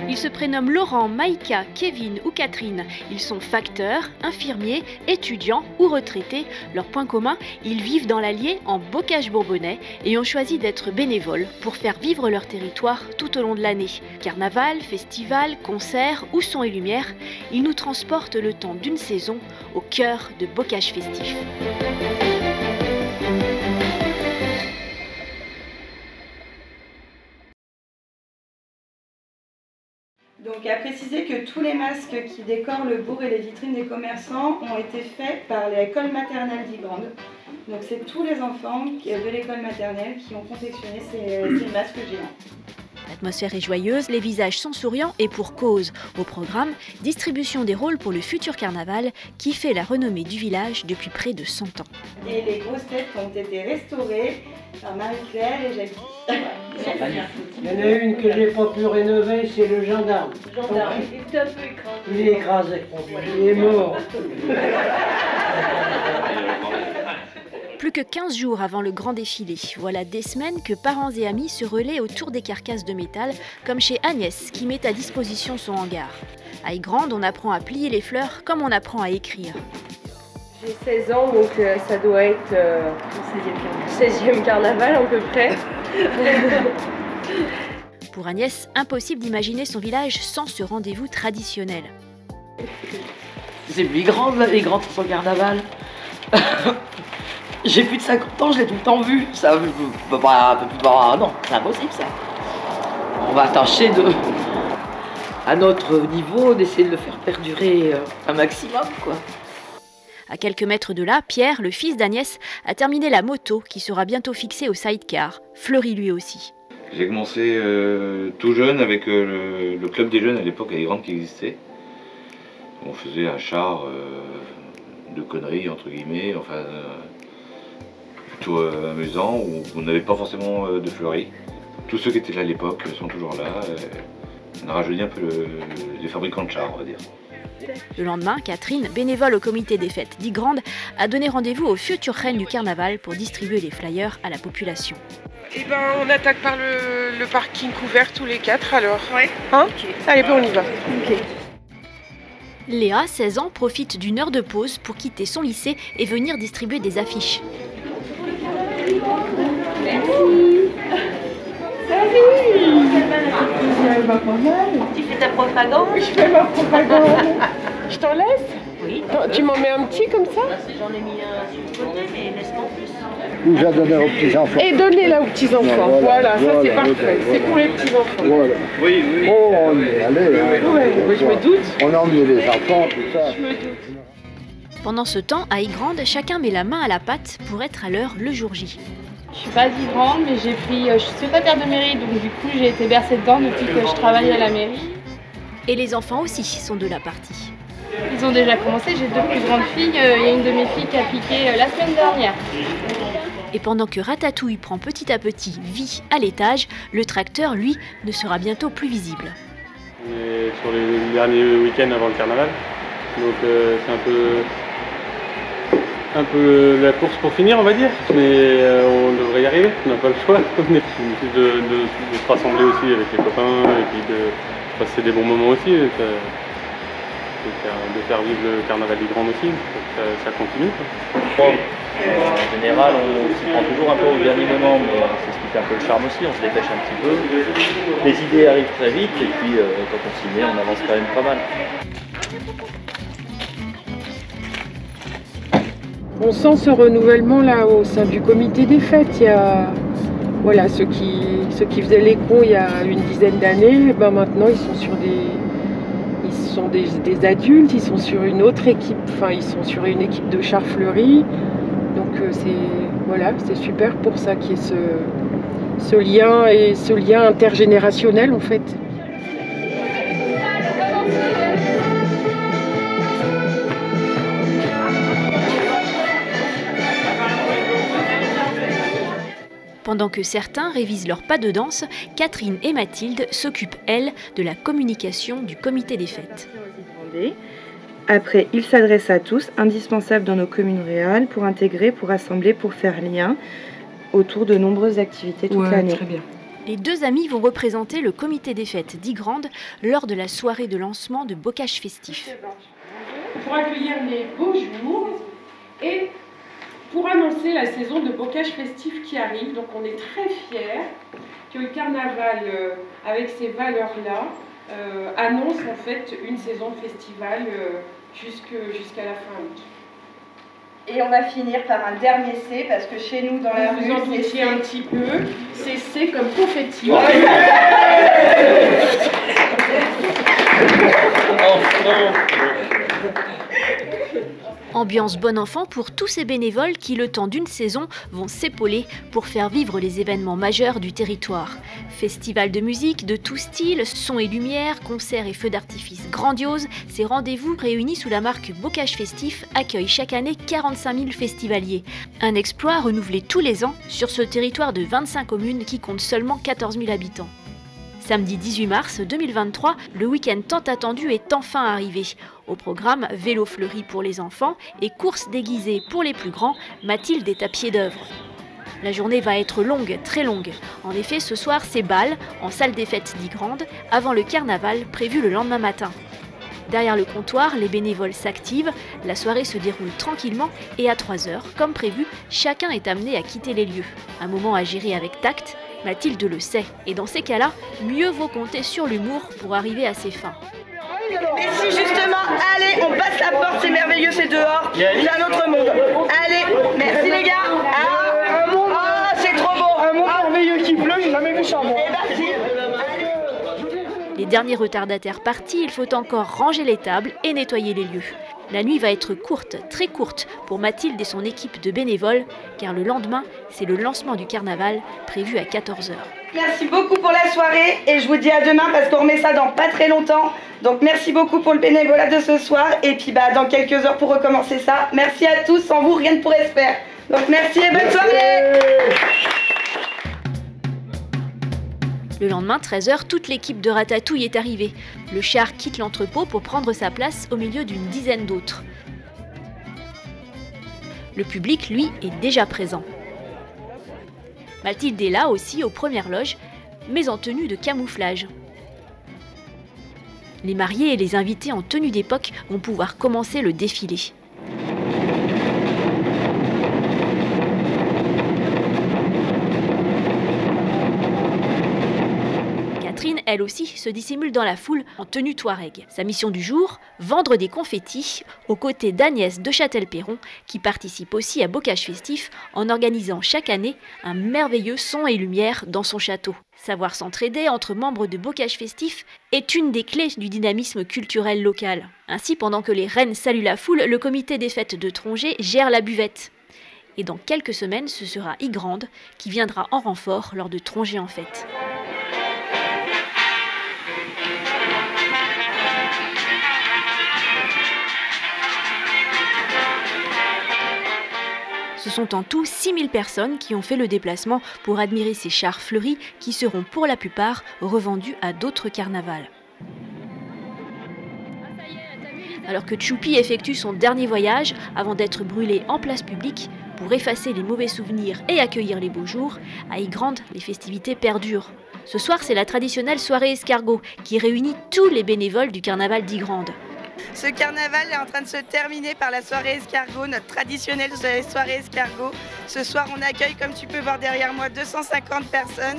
Ils se prénomment Laurent, Maïka, Kevin ou Catherine. Ils sont facteurs, infirmiers, étudiants ou retraités. Leur point commun, ils vivent dans l'Allier en Bocage-Bourbonnais et ont choisi d'être bénévoles pour faire vivre leur territoire tout au long de l'année. Carnaval, festival, concerts ou son et lumière, ils nous transportent le temps d'une saison au cœur de Bocage festif. Donc à préciser que tous les masques qui décorent le bourg et les vitrines des commerçants ont été faits par l'école maternelle d'Ygrande. Donc c'est tous les enfants de l'école maternelle qui ont confectionné ces masques géants. L'atmosphère est joyeuse, les visages sont souriants et pour cause. Au programme, distribution des rôles pour le futur carnaval qui fait la renommée du village depuis près de 100 ans. Et les grosses têtes ont été restaurées par Marie-Claire et Jackie. Il y en a une que j'ai pas pu rénover, c'est le gendarme. Il est un peu écrasé. Il est écrasé, il est mort. Plus que 15 jours avant le grand défilé, voilà des semaines que parents et amis se relaient autour des carcasses de métal, comme chez Agnès qui met à disposition son hangar. À Ygrande, on apprend à plier les fleurs comme on apprend à écrire. J'ai 16 ans, donc ça doit être le 16e carnaval à peu près. Pour Agnès, impossible d'imaginer son village sans ce rendez-vous traditionnel. C'est plus grande là, les grands sur carnaval. J'ai plus de 50 ans, je l'ai tout le temps vu. Ça, non, c'est impossible ça. On va tâcher à notre niveau, d'essayer de le faire perdurer un maximum, quoi. À quelques mètres de là, Pierre, le fils d'Agnès, a terminé la moto qui sera bientôt fixée au sidecar, fleuri lui aussi. J'ai commencé tout jeune avec le club des jeunes à l'époque à Ygrande qui existait. On faisait un char de conneries entre guillemets, enfin plutôt amusant, où on n'avait pas forcément de fleuris. Tous ceux qui étaient là à l'époque sont toujours là. On a rajeuni un peu les fabricants de chars, on va dire. Le lendemain, Catherine, bénévole au comité des fêtes d'Ygrande, a donné rendez-vous aux futures reines du carnaval pour distribuer les flyers à la population. Eh ben, on attaque par le parking couvert tous les 4 alors. Ouais. Hein Okay. Allez, on y va. Ok. Léa, 16 ans, profite d'une heure de pause pour quitter son lycée et venir distribuer des affiches. Tu fais ta propagande? Je fais ma propagande. Je t'en laisse? Oui. Tu m'en mets un petit comme ça? J'en ai mis un sur le côté, mais laisse-moi en plus. Déjà donné aux petits-enfants. Et donnez-la aux petits-enfants. Voilà, ça c'est parfait. C'est pour les petits-enfants. Voilà. Oui, oui. Oh, on est allé. Ouais, je me doute. On a emmené les enfants, tout ça. Je me doute. Pendant ce temps, à Ygrande, chacun met la main à la pâte pour être à l'heure le jour J. Je suis pas d'Ygrande, mais j'ai pris, je suis secrétaire de mairie, donc du coup j'ai été bercée dedans depuis que je travaille à la mairie. Et les enfants aussi sont de la partie. Ils ont déjà commencé, j'ai 2 plus grandes filles, il y a une de mes filles qui a piqué la semaine dernière. Et pendant que Ratatouille prend petit à petit vie à l'étage, le tracteur, lui, ne sera bientôt plus visible. On est sur les derniers week-ends avant le carnaval, donc c'est un peu la course pour finir, on va dire, mais on devrait y arriver, on n'a pas le choix. On est de se rassembler aussi avec les copains et puis de passer des bons moments aussi, de faire vivre le carnaval d'Ygrande aussi, pour que ça continue. En général, on s'y prend toujours un peu au dernier moment, mais c'est ce qui fait un peu le charme aussi, on se dépêche un petit peu. Les idées arrivent très vite et puis quand on s'y met, on avance quand même pas mal. On sent ce renouvellement là au sein du comité des fêtes. Il y a voilà, ceux qui faisaient les cons il y a une dizaine d'années, ben maintenant ils sont des adultes, ils sont sur une autre équipe, enfin ils sont sur une équipe de chars fleuris. Donc c'est super pour ça qu'il y ait ce lien intergénérationnel en fait. Pendant que certains révisent leurs pas de danse, Catherine et Mathilde s'occupent, elles, de la communication du comité des fêtes. Après, il s'adresse à tous, indispensable dans nos communes rurales, pour intégrer, pour rassembler, pour faire lien autour de nombreuses activités toute l'année. Très bien. Les deux amis vont représenter le comité des fêtes d'Ygrande lors de la soirée de lancement de Bocage Festif. Pour accueillir les beaux jours et pour annoncer la saison de Bocage Festif qui arrive. Donc on est très fiers que le carnaval, avec ces valeurs-là, annonce en fait une saison de festival jusqu'à la fin août. Et on va finir par un dernier C, parce que chez nous, dans la rue, vous en doutiez un petit peu, c'est C comme confetti. Ambiance bon enfant pour tous ces bénévoles qui, le temps d'une saison, vont s'épauler pour faire vivre les événements majeurs du territoire. Festival de musique de tout style, sons et lumière, concerts et feux d'artifice grandioses, ces rendez-vous réunis sous la marque Bocage Festif accueillent chaque année 45 000 festivaliers. Un exploit renouvelé tous les ans sur ce territoire de 25 communes qui compte seulement 14 000 habitants. Samedi 18 mars 2023, le week-end tant attendu est enfin arrivé. Au programme, vélo fleuri pour les enfants et courses déguisées pour les plus grands, Mathilde est à pied d'œuvre. La journée va être longue, très longue. En effet, ce soir, c'est bal en salle des fêtes d'Ygrande, avant le carnaval prévu le lendemain matin. Derrière le comptoir, les bénévoles s'activent, la soirée se déroule tranquillement et à 3h, comme prévu, chacun est amené à quitter les lieux. Un moment à gérer avec tact, Mathilde le sait, et dans ces cas-là, mieux vaut compter sur l'humour pour arriver à ses fins. Mais si justement, allez, on passe la porte, c'est merveilleux, c'est dehors, c'est un autre monde. Allez, merci les gars. Ah, c'est trop beau. Un monde merveilleux qui pleut, j'ai jamais vu ça. Les derniers retardataires partis, il faut encore ranger les tables et nettoyer les lieux. La nuit va être courte, très courte, pour Mathilde et son équipe de bénévoles, car le lendemain, c'est le lancement du carnaval, prévu à 14h. Merci beaucoup pour la soirée et je vous dis à demain parce qu'on remet ça dans pas très longtemps. Donc merci beaucoup pour le bénévolat de ce soir et puis dans quelques heures pour recommencer ça. Merci à tous, sans vous rien ne pourrait se faire. Donc merci et bonne soirée. Le lendemain, 13h, toute l'équipe de Ratatouille est arrivée. Le char quitte l'entrepôt pour prendre sa place au milieu d'une dizaine d'autres. Le public, lui, est déjà présent. Mathilde est là aussi aux premières loges, mais en tenue de camouflage. Les mariés et les invités en tenue d'époque vont pouvoir commencer le défilé. Catherine, elle aussi, se dissimule dans la foule en tenue touareg. Sa mission du jour, vendre des confettis aux côtés d'Agnès de Châtel-Perron qui participe aussi à Bocage Festif en organisant chaque année un merveilleux son et lumière dans son château. Savoir s'entraider entre membres de Bocage Festif est une des clés du dynamisme culturel local. Ainsi, pendant que les reines saluent la foule, le comité des fêtes de Trongé gère la buvette. Et dans quelques semaines, ce sera Ygrande qui viendra en renfort lors de Trongé en fête. Ce sont en tout 6000 personnes qui ont fait le déplacement pour admirer ces chars fleuris qui seront pour la plupart revendus à d'autres carnavals. Alors que Tchoupi effectue son dernier voyage avant d'être brûlé en place publique pour effacer les mauvais souvenirs et accueillir les beaux jours, à Ygrande, les festivités perdurent. Ce soir, c'est la traditionnelle soirée escargot qui réunit tous les bénévoles du carnaval d'Ygrande. Ce carnaval est en train de se terminer par la soirée escargot, notre traditionnelle soirée escargot. Ce soir, on accueille, comme tu peux voir derrière moi, 250 personnes.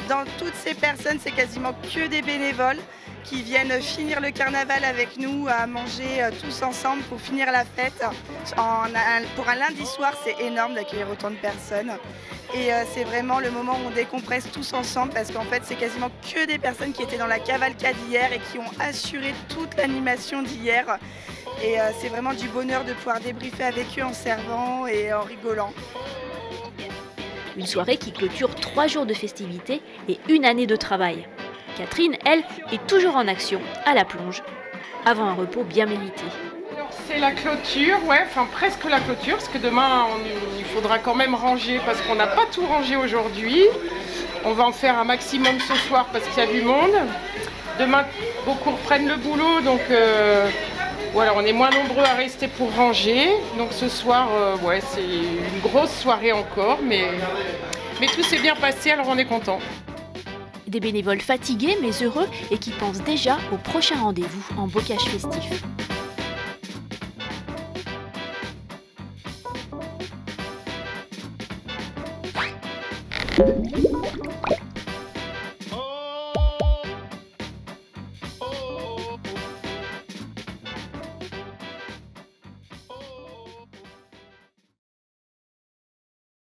Dans toutes ces personnes, c'est quasiment que des bénévoles qui viennent finir le carnaval avec nous, à manger tous ensemble pour finir la fête. Pour un lundi soir, c'est énorme d'accueillir autant de personnes. Et c'est vraiment le moment où on décompresse tous ensemble parce qu'en fait, c'est quasiment que des personnes qui étaient dans la cavalcade hier et qui ont assuré toute l'animation d'hier. Et c'est vraiment du bonheur de pouvoir débriefer avec eux en servant et en rigolant. Une soirée qui clôture 3 jours de festivités et une année de travail. Catherine, elle, est toujours en action, à la plonge, avant un repos bien mérité. C'est la clôture, ouais, enfin presque la clôture, parce que demain il faudra quand même ranger parce qu'on n'a pas tout rangé aujourd'hui. On va en faire un maximum ce soir parce qu'il y a du monde. Demain, beaucoup reprennent le boulot, donc voilà, on est moins nombreux à rester pour ranger. Donc ce soir, ouais, c'est une grosse soirée encore, mais tout s'est bien passé, alors on est content. Des bénévoles fatigués mais heureux et qui pensent déjà au prochain rendez-vous en bocage festif.